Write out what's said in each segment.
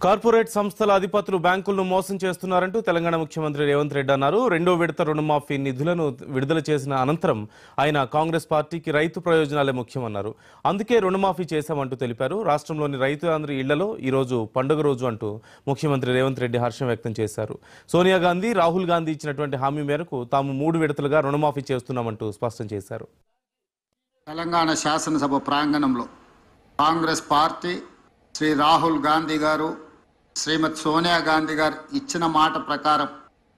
Corporate సంస్థల అధిపతులు బ్యాంకులను మోసం చేస్తున్నారంటూ తెలంగాణ ముఖ్యమంత్రి రేవంత్ రెడ్డి అన్నారు. రెండో విడత రుణమాఫీ నిధులను విడుదల చేసిన అనంతరం ఆయన కాంగ్రెస్ పార్టీకి రైతు ప్రయోజనాలే ముఖ్యమన్నారు. అందుకే రుణమాఫీ చేశామంటూ తెలిపారు. రాష్ట్రంలోని రైతులందరి ఇళ్లలో ఈ రోజు పండుగ రోజు అంటూ ముఖ్యమంత్రి రేవంత్ రెడ్డి హర్షం వ్యక్తం చేశారు. సోనియా గాంధీ, రాహుల్ గాంధీ ఇచ్చినటువంటి హామీ మేరకు తాము 3 విడతలుగా రుణమాఫీ చేస్తున్నామంటూ స్పష్టం చేశారు. తెలంగాణ శాసనసభ ప్రాంగణంలో కాంగ్రెస్ పార్టీ శ్రీ రాహుల్ గాంధీ గారు, శ్రీమతి సోనియా గాంధీ గారు ఇచ్చిన మాట ప్రకారం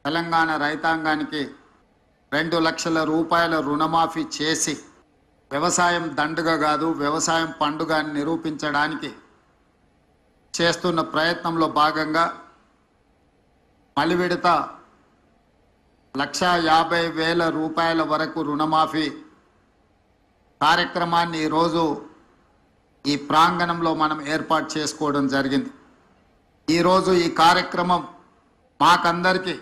తెలంగాణ రైతాంగానికి 2 లక్షల రూపాయల రుణమాఫీ చేసి వ్యవసాయం దండుగ కాదు, వ్యవసాయం పండుగ అని నిరూపించడానికి చేస్తున్న ప్రయత్నంలో భాగంగా మలి విడత 1,50,000 రూపాయల వరకు రుణమాఫీ కార్యక్రమాన్ని ఈరోజు ఈ ప్రాంగణంలో మనం ఏర్పాటు చేసుకోవడం జరిగింది. ఈరోజు ఈ కార్యక్రమం మాకందరికీ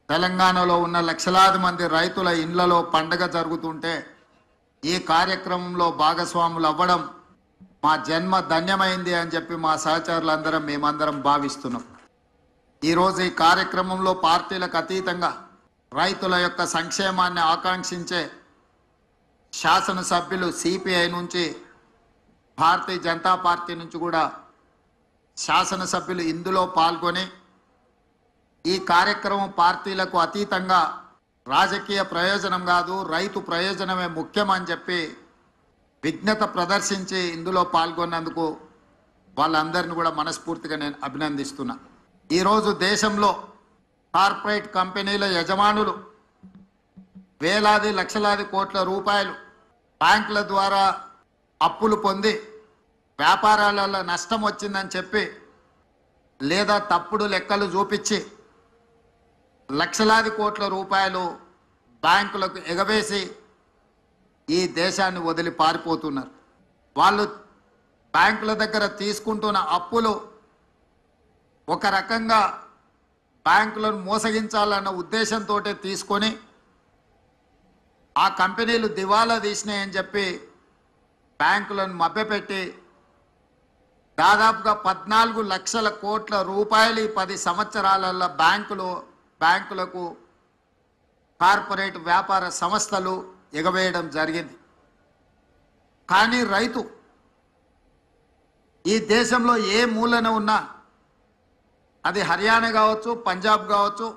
తెలంగాణలో ఉన్న లక్షలాది మంది రైతుల ఇళ్లలో పండగ జరుగుతుంటే ఈ కార్యక్రమంలో భాగస్వాములు అవ్వడం మా జన్మ ధన్యమైంది అని చెప్పి మా సహచరులందరం మేమందరం భావిస్తున్నాం. ఈరోజు ఈ కార్యక్రమంలో పార్టీలకు అతీతంగా రైతుల యొక్క సంక్షేమాన్ని ఆకాంక్షించే శాసనసభ్యులు సిపిఐ నుంచి, భారతీయ జనతా పార్టీ నుంచి కూడా శాసనసభ్యులు ఇందులో పాల్గొని ఈ కార్యక్రమం పార్టీలకు అతీతంగా రాజకీయ ప్రయోజనం కాదు, రైతు ప్రయోజనమే ముఖ్యమని చెప్పి విజ్ఞత ప్రదర్శించి ఇందులో పాల్గొన్నందుకు వాళ్ళందరినీ కూడా మనస్ఫూర్తిగా నేను అభినందిస్తున్నా. ఈరోజు దేశంలో కార్పొరేట్ కంపెనీల యజమానులు వేలాది లక్షలాది కోట్ల రూపాయలు బ్యాంకుల ద్వారా అప్పులు పొంది వ్యాపారాలలో నష్టం వచ్చిందని చెప్పి లేదా తప్పుడు లెక్కలు చూపించి లక్షలాది కోట్ల రూపాయలు బ్యాంకులకు ఎగవేసి ఈ దేశాన్ని వదిలి పారిపోతున్నారు. వాళ్ళు బ్యాంకుల దగ్గర తీసుకుంటున్న అప్పులు ఒక రకంగా బ్యాంకులను మోసగించాలన్న ఉద్దేశంతో తీసుకొని ఆ కంపెనీలు దివాలా తీసినాయని చెప్పి బ్యాంకులను మభ్యపెట్టి దాదాపుగా 14 లక్షల కోట్ల రూపాయలు 10 సంవత్సరాలలో బ్యాంకులకు కార్పొరేట్ వ్యాపార సంస్థలు ఎగవేయడం జరిగింది. కానీ రైతు ఈ దేశంలో ఏ మూలన ఉన్నా, అది హర్యానా కావచ్చు, పంజాబ్ కావచ్చు,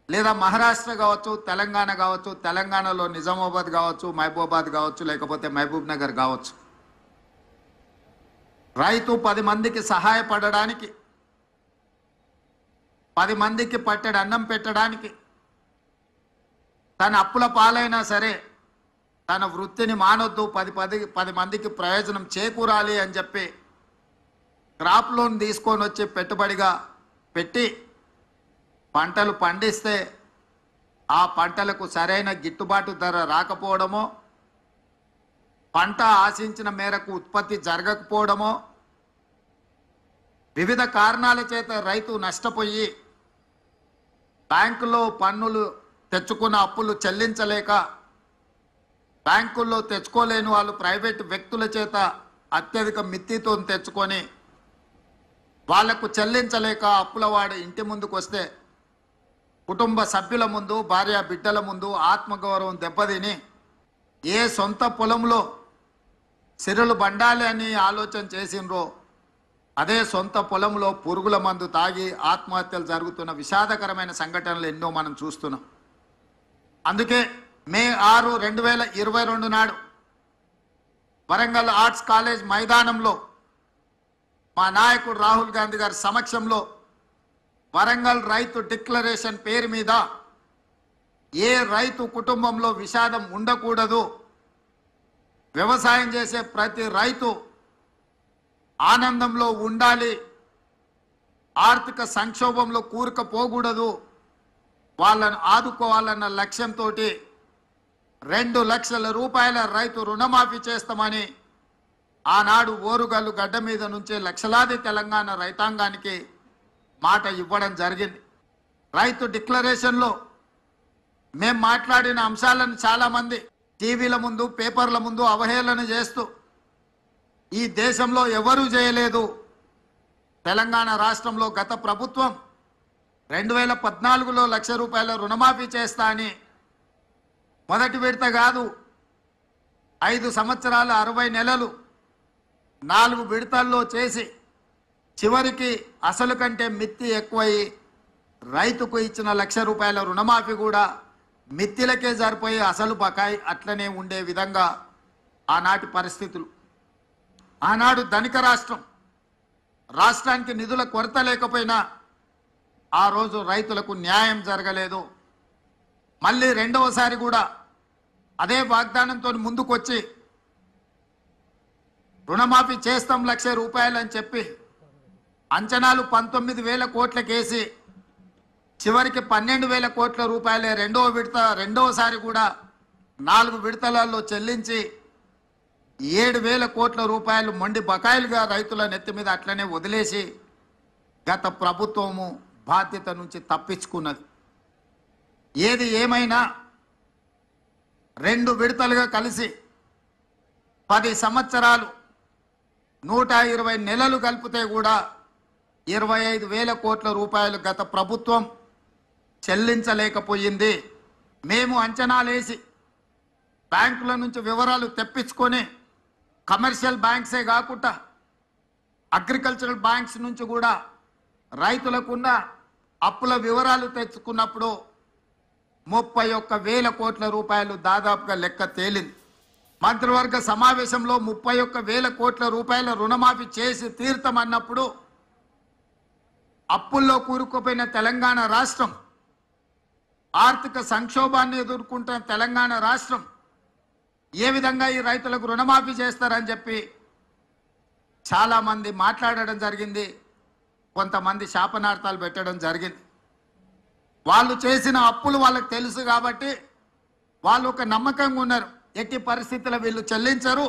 లేదా మహారాష్ట్ర కావచ్చు, తెలంగాణ కావచ్చు, తెలంగాణలో నిజామాబాద్ కావచ్చు, మహబూబాబాద్ కావచ్చు, లేకపోతే మహబూబ్ నగర్ కావచ్చు, రైతు 10 మందికి సహాయపడడానికి, 10 మందికి పట్టెడు అన్నం పెట్టడానికి, తన అప్పుల పాలైనా సరే తన వృత్తిని మానొద్దు, 10 మందికి ప్రయోజనం చేకూరాలి అని చెప్పి క్రాప్ లోన్ తీసుకొని వచ్చి పెట్టుబడిగా పెట్టి పంటలు పండిస్తే ఆ పంటలకు సరైన గిట్టుబాటు ధర రాకపోవడమో, పంట ఆశించిన మేరకు ఉత్పత్తి జరగకపోవడమో, వివిధ కారణాల చేత రైతు నష్టపోయి బ్యాంకులో పన్నులు తెచ్చుకున్న అప్పులు చెల్లించలేక, బ్యాంకుల్లో తెచ్చుకోలేని వాళ్ళు ప్రైవేటు వ్యక్తుల చేత అత్యధిక మిత్తితో తెచ్చుకొని వాళ్లకు చెల్లించలేక అప్పులవాడు ఇంటి ముందుకు వస్తే కుటుంబ సభ్యుల ముందు, భార్య బిడ్డల ముందు ఆత్మగౌరవం దెబ్బతిని ఏ సొంత పొలంలో సిరులు బండాలి అని ఆలోచన చేసినరో అదే సొంత పొలంలో పురుగుల మందు తాగి ఆత్మహత్యలు జరుగుతున్న విషాదకరమైన సంఘటనలు ఎన్నో మనం చూస్తున్నాం. అందుకే మే 6, 2022 నాడు వరంగల్ ఆర్ట్స్ కాలేజ్ మైదానంలో మా నాయకుడు రాహుల్ గాంధీ గారి సమక్షంలో వరంగల్ రైతు డిక్లరేషన్ పేరు మీద ఏ రైతు కుటుంబంలో విషాదం ఉండకూడదు, వ్యవసాయం చేసే ప్రతి రైతు ఆనందంలో ఉండాలి, ఆర్థిక సంక్షోభంలో కూరుకుపోకూడదు, వాళ్ళను ఆదుకోవాలన్న లక్ష్యంతో 2 లక్షల రూపాయల రైతు రుణమాఫీ చేస్తామని ఆనాడు ఓరుగల్లు గడ్డ మీద నుంచే లక్షలాది తెలంగాణ రైతాంగానికి మాట ఇవ్వడం జరిగింది. రైతు డిక్లరేషన్లో మేము మాట్లాడిన అంశాలను చాలామంది టీవీల ముందు, పేపర్ల ముందు అవహేళన చేస్తూ ఈ దేశంలో ఎవరూ చేయలేదు, తెలంగాణ రాష్ట్రంలో గత ప్రభుత్వం 2014లో ₹1,00,000 రుణమాఫీ చేస్తా అని మొదటి విడత కాదు 5 సంవత్సరాలు 60 నెలలు 4 విడతల్లో చేసి చివరికి అసలు కంటే మిత్తి ఎక్కువై రైతుకు ఇచ్చిన ₹1,00,000 రుణమాఫీ కూడా మిత్తిలకే సరిపోయి అసలు బకాయి అట్లనే ఉండే విధంగా ఆనాటి పరిస్థితులు. ఆనాడు ధనిక రాష్ట్రానికి నిధుల కొరత లేకపోయినా ఆ రోజు రైతులకు న్యాయం జరగలేదు. మళ్ళీ రెండవసారి కూడా అదే వాగ్దానంతో ముందుకొచ్చి రుణమాఫీ చేస్తాం ₹1,00,000 అని చెప్పి అంచనాలు 19,000 కోట్లకేసి చివరికి 12,000 కోట్ల రూపాయలే రెండవసారి కూడా 4 విడతలలో చెల్లించి 7,000 కోట్ల రూపాయలు మొండి బకాయిలుగా రైతుల నెత్తి మీద అట్లనే వదిలేసి గత ప్రభుత్వము బాధ్యత నుంచి తప్పించుకున్నది. ఏది ఏమైనా 2 విడతలుగా కలిసి 10 సంవత్సరాలు 120 నెలలు కలిపితే కూడా 25,000 కోట్ల రూపాయలు గత ప్రభుత్వం చెల్లించలేకపోయింది. మేము అంచనాలేసి బ్యాంకుల నుంచి వివరాలు తెప్పించుకొని కమర్షియల్ బ్యాంక్సే కాకుండా అగ్రికల్చరల్ బ్యాంక్స్ నుంచి కూడా రైతులకున్న అప్పుల వివరాలు తెచ్చుకున్నప్పుడు 31,000 కోట్ల రూపాయలు దాదాపుగా లెక్క తేలింది. మంత్రివర్గ సమావేశంలో 31,000 కోట్ల రూపాయల రుణమాఫీ చేసి తీర్థమన్నప్పుడు అప్పుల్లో కూరుకుపోయిన తెలంగాణ రాష్ట్రం, ఆర్థిక సంక్షోభాన్ని ఎదుర్కొంటున్న తెలంగాణ రాష్ట్రం ఏ విధంగా ఈ రైతులకు రుణమాఫీ చేస్తారని చెప్పి చాలామంది మాట్లాడడం జరిగింది. కొంతమంది శాపనార్థాలు పెట్టడం జరిగింది. వాళ్ళు చేసిన అప్పులు వాళ్ళకి తెలుసు కాబట్టి వాళ్ళు ఒక నమ్మకంగా ఉన్నారు, ఎట్టి పరిస్థితుల్లో వీళ్ళు చెల్లించరు,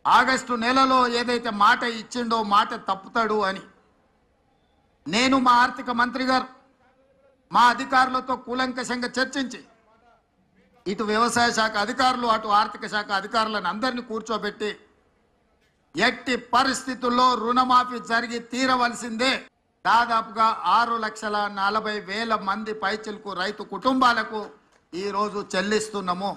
ఆగస్టు నెలలో ఏదైతే మాట ఇచ్చిండో మాట తప్పుతాడు అని. నేను మా ఆర్థిక మంత్రి గారు మా అధికారులతో కూలంకషంగా చర్చించి ఇటు వ్యవసాయ శాఖ అధికారులు అటు ఆర్థిక శాఖ అధికారులను అందరినీ కూర్చోబెట్టి ఎట్టి పరిస్థితుల్లో రుణమాఫీ జరిగి తీరవలసిందే. దాదాపుగా 6,40,000 మంది పైచిలకు రైతు కుటుంబాలకు ఈరోజు చెల్లిస్తున్నాము.